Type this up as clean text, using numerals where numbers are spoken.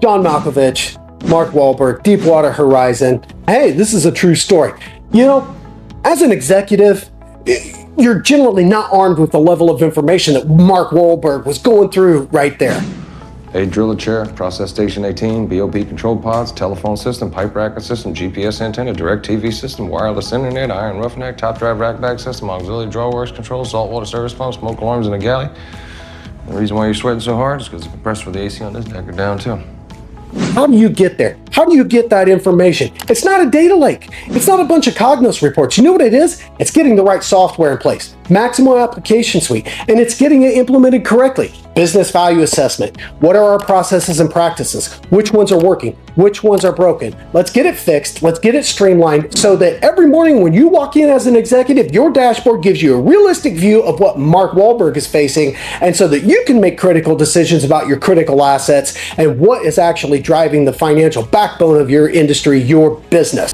John Malkovich, Mark Wahlberg, Deepwater Horizon. Hey, this is a true story. You know, as an executive, you're generally not armed with the level of information that Mark Wahlberg was going through right there. A driller chair, process station 18, BOP control pods, telephone system, pipe rack system, GPS antenna, direct TV system, wireless internet, iron roughneck, top drive rack bag system, auxiliary drawworks control, saltwater service pump, smoke alarms in a galley. The reason why you're sweating so hard is because the compressor for the AC on this deck are down too. How do you get there? How do you get that information? It's not a data lake. It's not a bunch of Cognos reports. You know what it is? It's getting the right software in place. Maximo Application Suite, and it's getting it implemented correctly. Business value assessment. What are our processes and practices? Which ones are working? Which ones are broken? Let's get it fixed. Let's get it streamlined so that every morning when you walk in as an executive, your dashboard gives you a realistic view of what Mark Wahlberg is facing, and so that you can make critical decisions about your critical assets and what is actually driving the financial backbone of your industry, your business.